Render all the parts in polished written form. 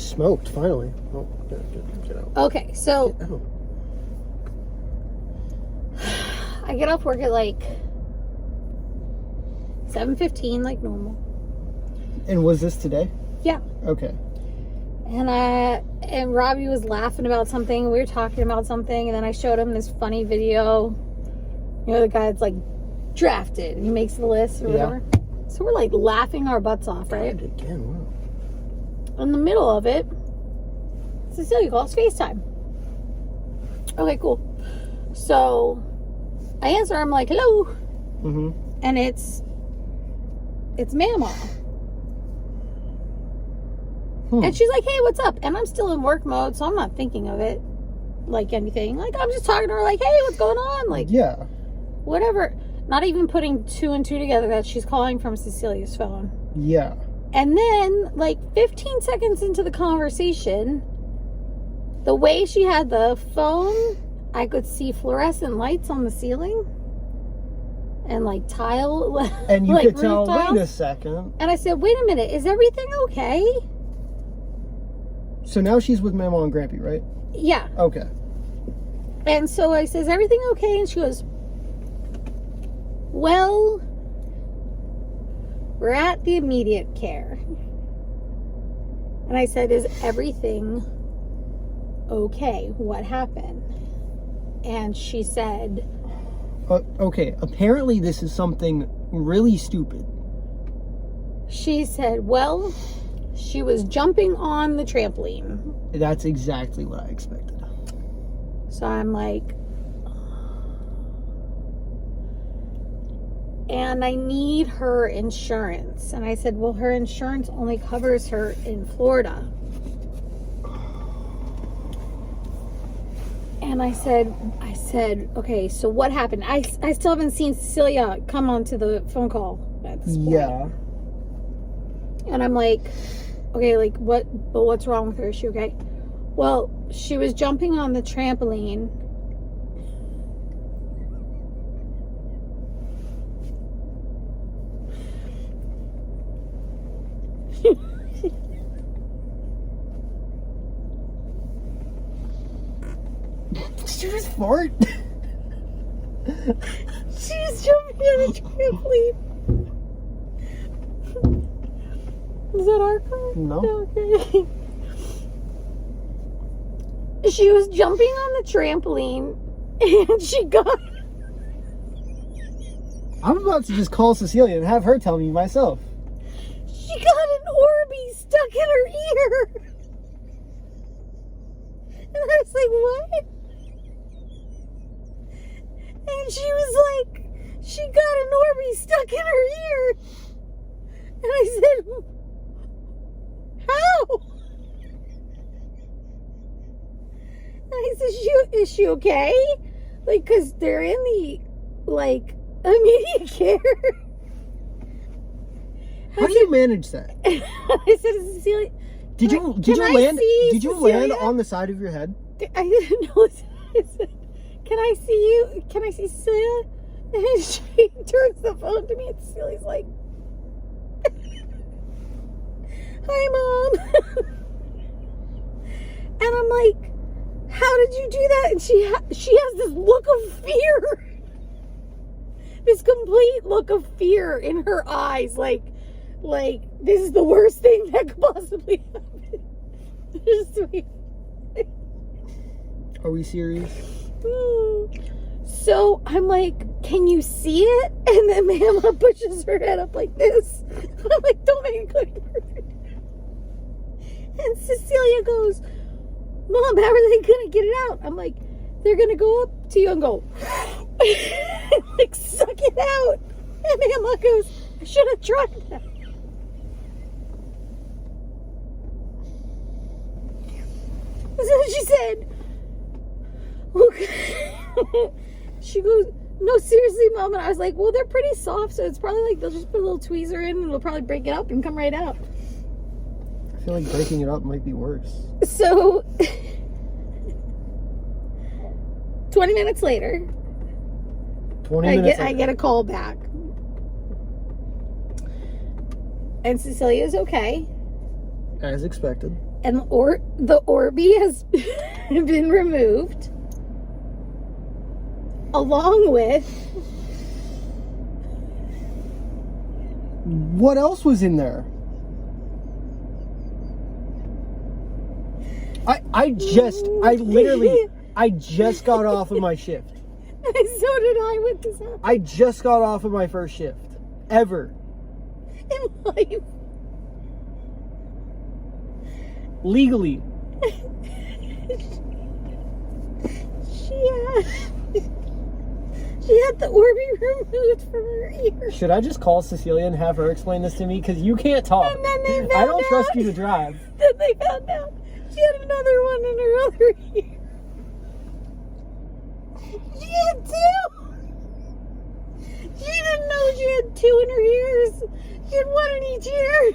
smoked, finally. Oh, get out. Okay, so Get out. I get off work at like 7:15, like normal. And was this today? Yeah. Okay. And Robbie was laughing about something. We were talking about something, and then I showed him this funny video. You know, the guy that's like drafted and he makes the list or whatever. So we're like laughing our butts off, right? Again, wow. In the middle of it, Cecilia calls FaceTime. Okay, cool. So I answer. I'm like, hello. Mm-hmm. And it's Mama. And she's like, hey, what's up? And I'm still in work mode, so I'm not thinking of it like anything. Like, I'm just talking to her like, hey, what's going on? Like, yeah. Whatever. Not even putting two and two together that she's calling from Cecilia's phone. Yeah. And then, like, 15 seconds into the conversation, the way she had the phone, I could see fluorescent lights on the ceiling. And, like, tile. And you like could tell, tiles. wait a second. And I said, wait a minute, is everything okay? So now she's with Mama and Grampy, right? Yeah. Okay. And so I says, everything okay? And she goes, well, we're at the immediate care. And I said, is everything okay? What happened? And she said, okay, apparently this is something really stupid. She said, well, she was jumping on the trampoline. That's exactly what I expected. So I'm like, and I need her insurance. And I said, well, her insurance only covers her in Florida. And I said, okay, so what happened? I still haven't seen Cecilia come onto the phone call at this point. Yeah. And I'm like, okay, like what's wrong with her? Is she okay? Well, she was jumping on the trampoline. Did you just fart? She was jumping on the trampoline. Is that our car? No. Okay. She was jumping on the trampoline and she got... I'm about to just call Cecilia and have her tell me myself. She got an Orbeez stuck in her ear. And I was like, what? And she was like, she got an Orbeez stuck in her ear. And I said, how? And I said, is she okay? Like, because they're in the, like, immediate care. How do you manage that? I said, Cecilia, Did you land on the side of your head? I didn't know. I said, can I see you? Can I see Cecilia? And she turns the phone to me and Cecilia's like, hi, Mom. And I'm like, how did you do that? And she has this look of fear. This complete look of fear in her eyes. Like this is the worst thing that could possibly happen. Are we serious? So I'm like, can you see it? And then Mama pushes her head up like this. I'm like, don't make it clear. And Cecilia goes, Mom, how are they gonna get it out? I'm like, they're gonna go up to you and go like suck it out. And Mama goes, I should have tried that. So she said, okay. She goes, no, seriously, Mom. And I was like, well, they're pretty soft, so it's probably like they'll just put a little tweezer in and it'll probably break it up and come right out. I feel like breaking it up might be worse. So 20 minutes later, I get a call back. And Cecilia's okay. As expected. And the Orbeez has been removed. Along with... What else was in there? I just got off of my shift. So did I with this happened. I just got off of my first shift. Ever. In life. Legally. She had the Orbeez removed from her ear. Should I just call Cecilia and have her explain this to me? Because you can't talk. And then they found I don't trust out. you to drive. Then they found out she had another one in her other ear. She had two. She didn't know she had two in her ears. She had one in each ear.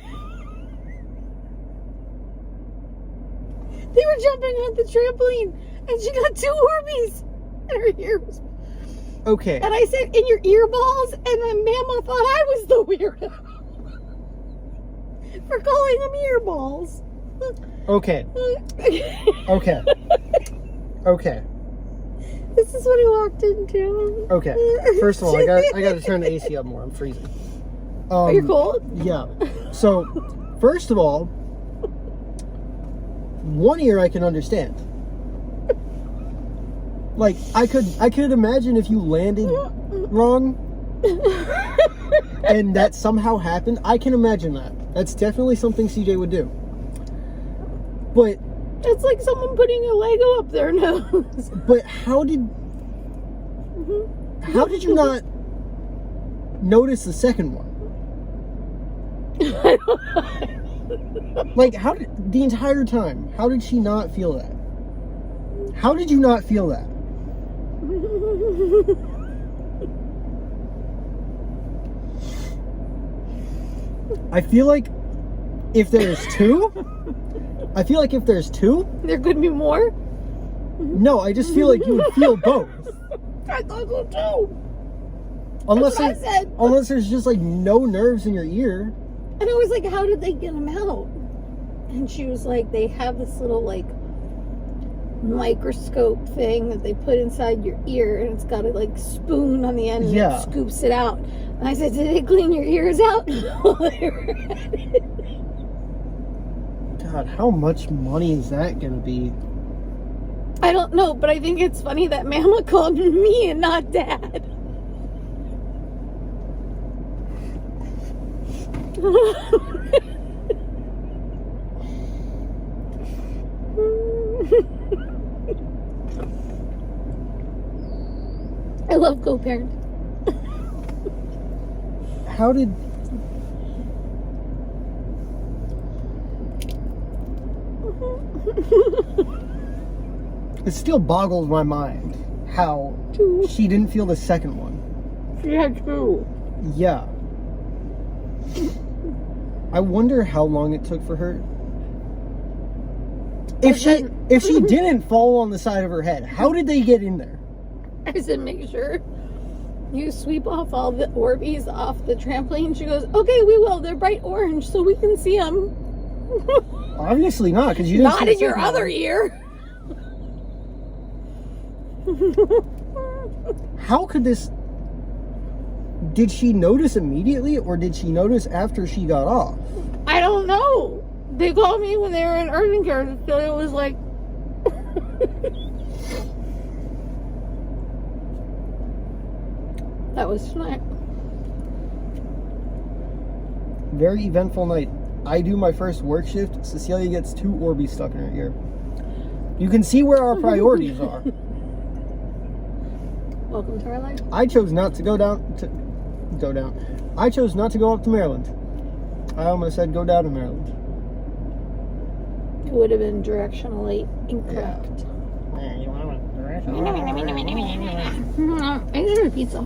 They were jumping on the trampoline, and she got two Orbeez in her ears. Okay. And I said, in your ear balls, and then Mama thought I was the weirdo for calling them ear balls. Okay. Okay. Okay. This is what I walked into. Okay. First of all, I got to turn the AC up more. I'm freezing. Are you cold? Yeah. So, first of all, one ear I can understand. Like, I could imagine if you landed wrong and that somehow happened. I can imagine that. That's definitely something CJ would do. But it's like someone putting a Lego up their nose. But how did you not notice the second one? Like, how did the entire time? How did she not feel that? How did you not feel that? I feel like if there's two, there could be more. No, I just feel like you would feel both. I thought so too. Unless That's what I said. unless there's just like no nerves in your ear. And I was like, how did they get them out? And she was like, they have this little like microscope thing that they put inside your ear, and it's got a like spoon on the end and Yeah. it scoops it out. And I said, did they clean your ears out? While they were at it? God, how much money is that gonna be? I don't know, but I think it's funny that Mama called me and not Dad. I love co-parent. How did... It still boggles my mind how she didn't feel the second one. She had two. Yeah. I wonder how long it took for her. If she didn't fall on the side of her head, how did they get in there? I said, make sure you sweep off all the Orbeez off the trampoline. She goes, okay, we will. They're bright orange, so we can see them. Obviously not, because you didn't Not see the in your second other one. ear. How could this... Did she notice immediately, or did she notice after she got off? I don't know. They called me when they were in urgent care, so it was like... That was tonight. Very eventful night. I do my first work shift. Cecilia gets two Orbeez stuck in her ear. You can see where our priorities are. Welcome to our life. I chose not to go down. I chose not to go up to Maryland. I almost said go down to Maryland. It would have been directionally incorrect. Yeah, you want a direction? I just want a pizza.